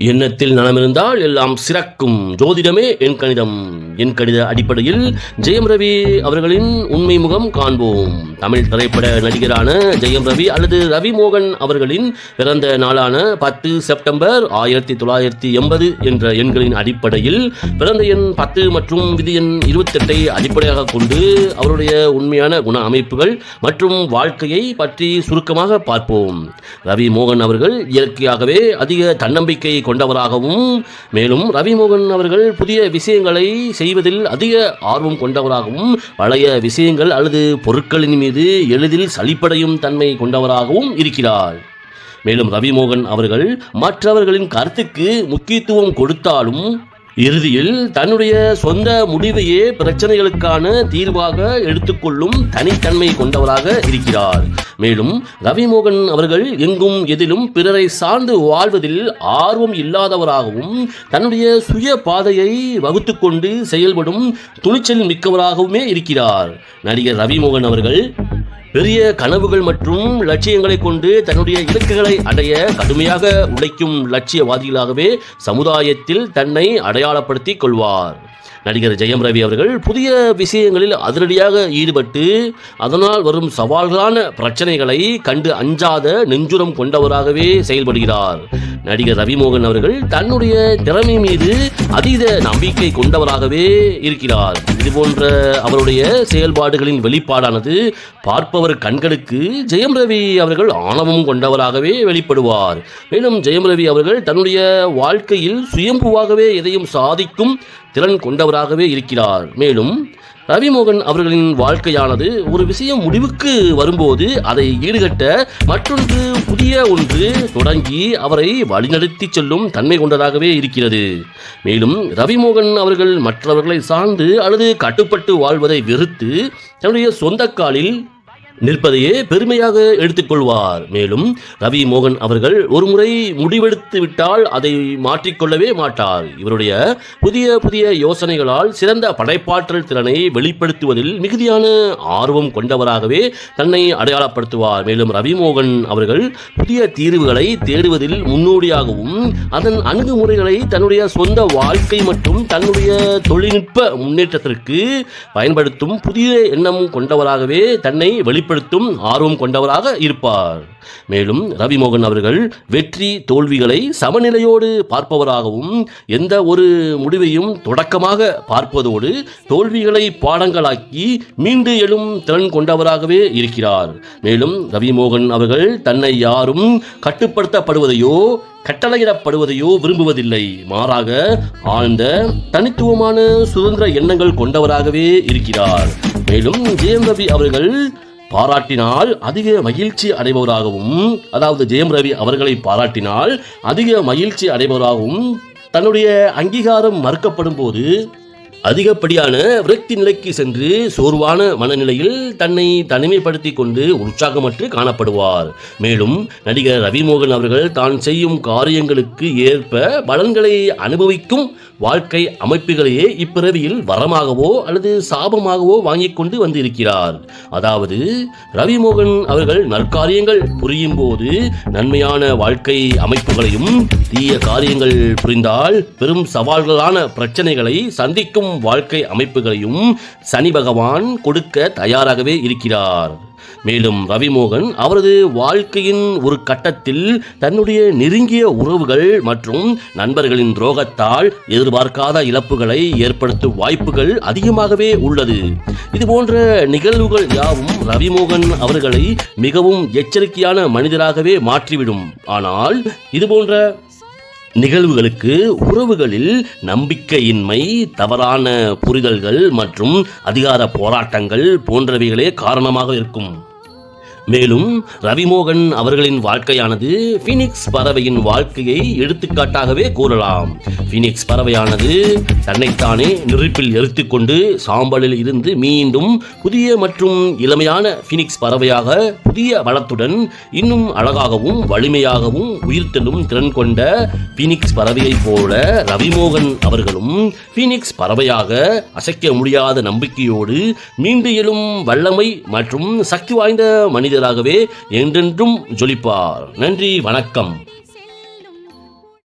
எண்ணத்தில் நலமிருந்தால் எல்லாம் சிறக்கும். ஜோதிடமே என் கணிதம். என் கணித அடிப்படையில் ஜெயம் ரவி அவர்களின் உண்மை முகம் காண்போம். தமிழ் திரைப்பட நடிகரான ஜெயம் ரவி அல்லது ரவி மோகன் அவர்களின் பிறந்த நாளான 10 செப்டம்பர் 1980 என்ற எண்களின் அடிப்படையில் பிறந்த எண் 10 மற்றும் விதி எண் 28 அடிப்படையாக கொண்டு அவருடைய உண்மையான குண அமைப்புகள் மற்றும் வாழ்க்கையை பற்றி சுருக்கமாக பார்ப்போம். ரவி மோகன் அவர்கள் இயற்கையாகவே அதிக தன்னம்பிக்கை கொண்டவராகவும் மேலும் ரவி மோகன் அவர்கள் புதிய விஷயங்களை செய்வதில் அதிக ஆர்வம் கொண்டவராகவும் பழைய விஷயங்கள் அல்லது பொருட்களின் மீது எளிதில் சலிப்படையும் தன்மை கொண்டவராகவும் இருக்கிறார். மேலும் ரவி மோகன் அவர்கள் மற்றவர்களின் கருத்துக்கு முக்கியத்துவம் கொடுத்தாலும் இறுதியில் தன்னுடைய சொந்த முடிவையே பிரச்சனைகளுக்கான தீர்வாக எடுத்துக்கொள்ளும் தனித்தன்மை கொண்டவராக இருக்கிறார். மேலும் ரவி மோகன் அவர்கள் எங்கும் எதிலும் பிறரை சார்ந்து வாழ்வதில் ஆர்வம் இல்லாதவராகவும் தன்னுடைய சுய பாதையை வகுத்து கொண்டு செயல்படும் துணிச்சல் மிக்கவராகவுமே இருக்கிறார். நடிகர் ரவி மோகன் அவர்கள் பெரிய கனவுகள் மற்றும் லட்சியங்களை கொண்டு தன்னுடைய இலக்குகளை அடைய கடுமையாக உழைக்கும் லட்சியவாதிகளாகவே சமுதாயத்தில் தன்னை அடையாளப்படுத்திக் கொள்வார். நடிகர் ஜெயம் ரவி அவர்கள் புதிய விஷயங்களில் அதிரடியாக ஈடுபட்டு அதனால் வரும் சவால்களான பிரச்சனைகளை கண்டு அஞ்சாத நெஞ்சுரம் கொண்டவராகவே செயல்படுகிறார். நடிகர் ரவி மோகன் அவர்கள் தன்னுடைய திறமை மீது அதீத நம்பிக்கை கொண்டவராகவே இருக்கிறார். இதுபோன்ற அவருடைய செயல்பாடுகளின் வெளிப்பாடானது பார்ப்பவர் கண்களுக்கு ஜெயம் ரவி அவர்கள் ஆணவம் கொண்டவராகவே வெளிப்படுவார். மேலும் ஜெயம் ரவி அவர்கள் தன்னுடைய வாழ்க்கையில் சுயம்புவாகவே எதையும் சாதிக்கும் திறன் கொண்டவராகவே இருக்கிறார். மேலும் ரவி மோகன் அவர்களின் வாழ்க்கையானது ஒரு விஷயம் முடிவுக்கு வரும்போது அதை ஈடுகட்ட மற்றொன்று புதிய ஒன்று தொடங்கி அவரை வழிநடத்தி செல்லும் தன்மை கொண்டதாகவே இருக்கிறது. மேலும் ரவி மோகன் அவர்கள் மற்றவர்களை சார்ந்து அல்லது கட்டுப்பட்டு வாழ்வதை வெறுத்து தன்னுடைய சொந்த காலில் நிற்பதையே பெருமையாக எடுத்துக்கொள்வார். மேலும் ரவி மோகன் அவர்கள் ஒரு முறை முடிவெடுத்து விட்டால் அதை மாற்றிக்கொள்ளவே மாட்டார். இவருடைய புதிய புதிய யோசனைகளால் சிறந்த படைப்பாற்றல் திறனை வெளிப்படுத்துவதில் மிகுதியான ஆர்வம் கொண்டவராகவே தன்னை அடையாளப்படுத்துவார். மேலும் ரவி மோகன் அவர்கள் புதிய தீர்வுகளை தேடுவதில் முன்னோடியாகவும் அதன் அணுகுமுறைகளை தன்னுடைய சொந்த வாழ்க்கை மற்றும் தன்னுடைய தொழில்நுட்ப முன்னேற்றத்திற்கு பயன்படுத்தும் புதிய எண்ணம் கொண்டவராகவே தன்னை வெளிப்படுத்தும் ஆர்வம் கொண்டவராக இருப்பார். மேலும் ரவி மோகன் அவர்கள் வெற்றி தோல்விகளை சமநிலையோடு பார்ப்பவராகவும் எந்த ஒரு முடிவையும் தொடக்கமாக பார்ப்பதோடு தோல்விகளை பாடங்களாக்கி மீண்டு எழும் திறன் கொண்டவராகவே இருக்கிறார். மேலும் ரவி மோகன் அவர்கள் தன்னை யாரும் கட்டுப்படுத்தப்படுவதையோ கட்டளையிடப்படுவதையோ விரும்புவதில்லை. மாறாக ஆழ்ந்த தனித்துவமான சுதந்திர எண்ணங்கள் கொண்டவராகவே இருக்கிறார். மேலும் ஜெயம் ரவி அவர்கள் பாராட்டினால் அதிக மகிழ்ச்சி அடைபவராகவும் ஜெயம் ரவி அவர்களை பாராட்டினால் அதிக மகிழ்ச்சி அடைபவராகவும் தன்னுடைய அங்கீகாரம் மறுக்கப்படும் போது அதிகப்படியான விரக்தி நிலைக்கு சென்று சோர்வான மனநிலையில் தன்னை தனிமைப்படுத்தி கொண்டு உற்சாகமற்று காணப்படுவார். மேலும் நடிகர் ரவி மோகன் அவர்கள் தான் செய்யும் காரியங்களுக்கு ஏற்ப பலன்களை அனுபவிக்கும் வாழ்க்கை அமைப்புகளையே இப்பிறவியில் வரமாகவோ அல்லது சாபமாகவோ வாங்கிக் கொண்டு வந்திருக்கிறார். அதாவது ரவி மோகன் அவர்கள் நற்காரியங்கள் புரியும் போது நன்மையான வாழ்க்கை அமைப்புகளையும் தீய காரியங்கள் புரிந்தால் பெரும் சவால்களான பிரச்சனைகளை சந்திக்கும் வாழ்க்கை அமைப்புகளையும் சனி பகவான் கொடுக்க தயாராகவே இருக்கிறார். மேலும் ரவி மோகன் அவரது வாழ்க்கையின் ஒரு கட்டத்தில் தன்னுடைய நெருங்கிய உறவுகள் மற்றும் நண்பர்களின் துரோகத்தால் எதிர்பார்க்காத இழப்புகளை ஏற்படுத்தும் வாய்ப்புகள் அதிகமாகவே உள்ளது. இதுபோன்ற நிகழ்வுகள் யாவும் ரவி மோகன் அவர்களை மிகவும் எச்சரிக்கையான மனிதராகவே மாற்றிவிடும். ஆனால் இதுபோன்ற நிகழ்வுகளுக்கு உறவுகளில் நம்பிக்கையின்மை, தவறான புரிதல்கள் மற்றும் அதிகார போராட்டங்கள் போன்றவைகளே காரணமாக இருக்கும். மேலும் ரவி மோகன் அவர்களின் வாழ்க்கையானது ஃபீனிக்ஸ் பறவையின் வாழ்க்கையை எடுத்துக்காட்டாகவே கூறலாம். ஃபீனிக்ஸ் பறவையானது தன்னைத்தானே நெருப்பில் எரித்துக்கொண்டு சாம்பலில் இருந்து மீண்டும் புதிய மற்றும் இளமையான ஃபீனிக்ஸ் பறவையாக புதிய வளத்துடன் இன்னும் அழகாகவும் வலிமையாகவும் உயிர்த்தெழும் திறன் கொண்ட ஃபீனிக்ஸ் பறவையைப் போல ரவி மோகன் அவர்களும் ஃபீனிக்ஸ் பறவையாக அசைக்க முடியாத நம்பிக்கையோடு மீண்டு எழும் வல்லமை மற்றும் சக்தி வாய்ந்த மனிதராகவே என்றென்றும் ஜொலிப்பார். நன்றி, வணக்கம்.